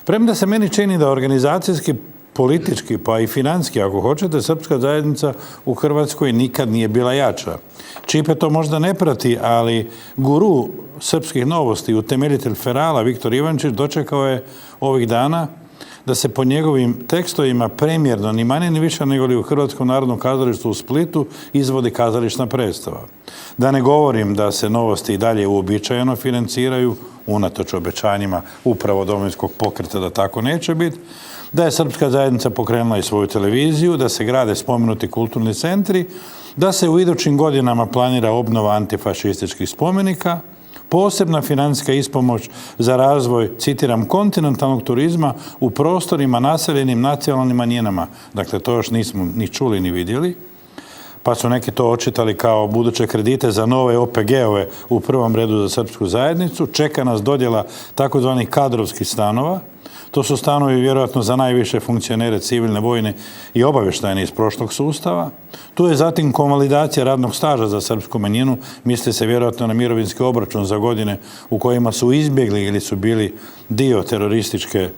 Premda se meni čini da organizacijski, politički, pa i financijski, ako hoćete, srpska zajednica u Hrvatskoj nikad nije bila jača. Čipe to možda ne prati, ali guru srpskih novosti, utemeljitelj Ferala, Viktor Ivančić, dočekao je ovih dana da se po njegovim tekstovima premjerno, ni manje ni više nego li u Hrvatskom narodnom kazalištu u Splitu, izvodi kazališna predstava. Da ne govorim da se novosti i dalje uobičajeno financiraju, unatoč obećanjima upravo Domovinskog pokreta da tako neće biti, da je srpska zajednica pokrenula i svoju televiziju, da se grade spomenuti kulturni centri, da se u idućim godinama planira obnova antifašističkih spomenika, posebna financijska ispomoć za razvoj, citiram, kontinentalnog turizma u prostorima naseljenim nacionalnim manjinama. Dakle, to još nismo ni čuli ni vidjeli, pa su neki to očitali kao buduće kredite za nove OPG-ove u prvom redu za srpsku zajednicu. Čeka nas dodjela takozvanih kadrovskih stanova. To su stanovi vjerojatno za najviše funkcionere civilne, vojne i obavještajne iz prošlog sustava. Tu je zatim konvalidacija radnog staža za srpsku manjinu. Misli se vjerojatno na mirovinski obračun za godine u kojima su izbjegli ili su bili dio terorističke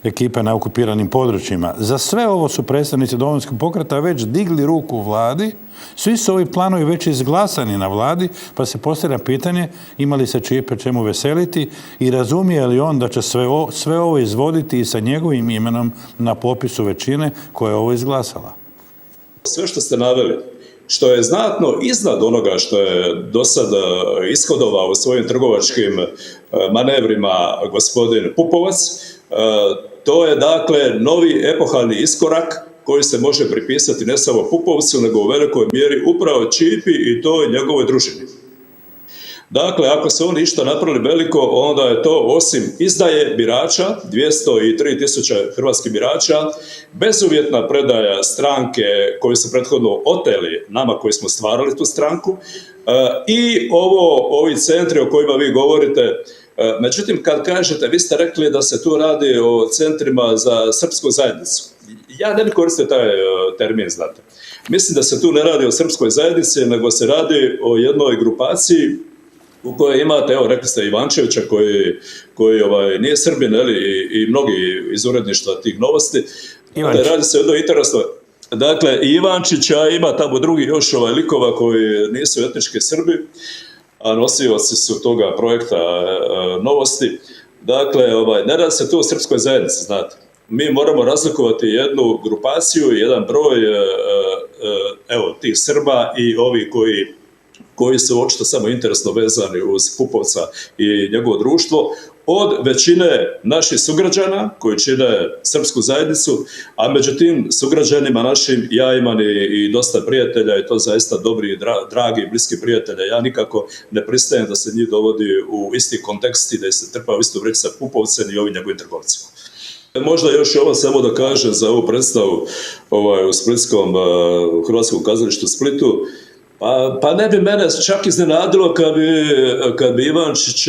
ekipe na okupiranim područjima. Za sve ovo su predstavnici Domovinskog pokreta već digli ruku u vladi. Svi su ovi planovi već izglasani na vladi, pa se postavlja pitanje ima li se Čipe čemu veseliti i razumije li on da će sve ovo izvoditi i sa njegovim imenom na popisu većine koja je ovo izglasala. Sve što ste naveli, što je znatno iznad onoga što je do sada ishodovao u svojim trgovačkim manevrima gospodin Pupovac, to je dakle novi epohalni iskorak koji se može pripisati ne samo Pupovcu, nego u velikoj mjeri upravo Čipi i toj njegovoj družini. Dakle, ako se oni išta napravili veliko, onda je to osim izdaje birača, 203 tisuća hrvatskih birača, bezuvjetna predaja stranke koju su prethodno oteli nama koji smo stvarali tu stranku i ovi centri o kojima vi govorite. Međutim, kad kažete, vi ste rekli da se tu radi o centrima za srpsku zajednicu. Ja ne bih koristio taj termin, znate. Mislim da se tu ne radi o srpskoj zajednici, nego se radi o jednoj grupaciji u kojoj imate, evo, rekli ste Ivančevića koji nije Srbin, i mnogi iz uredništva tih novosti. Radi se o jednoj interesnoj. Dakle, Ivančića ima tamo drugi još likova koji nisu etnički Srbi, a nosioci su toga projekta novosti. Dakle, ne radi se tu o srpskoj zajednici, znate. Mi moramo razlikovati jednu grupaciju i jedan broj tih Srba i ovi koji su očito samo interesno vezani uz Pupovca i njegovo društvo, od većine naših sugrađana koji čine srpsku zajednicu, a među tim sugrađanima našim ja imam i dosta prijatelja i to zaista dobri, dragi, bliski prijatelja. Ja nikako ne pristajem da se njih dovodi u isti kontekst i da se trpa u istu vreću sa Pupovcem i ovim njegovim trgovcima. Možda još ovo samo da kažem za ovu predstavu u Splitskom Hrvatskom kazalištu u Splitu. Pa ne bi mene čak iznenadilo kad bi Ivančić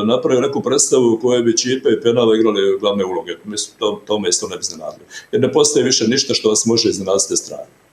napravio neku predstavu u kojoj bi Čipe i Penava igrali glavne uloge. Mislim, to me isto ne bi iznenadilo. Jer ne postoji više ništa što vas može iznenaditi s te strane.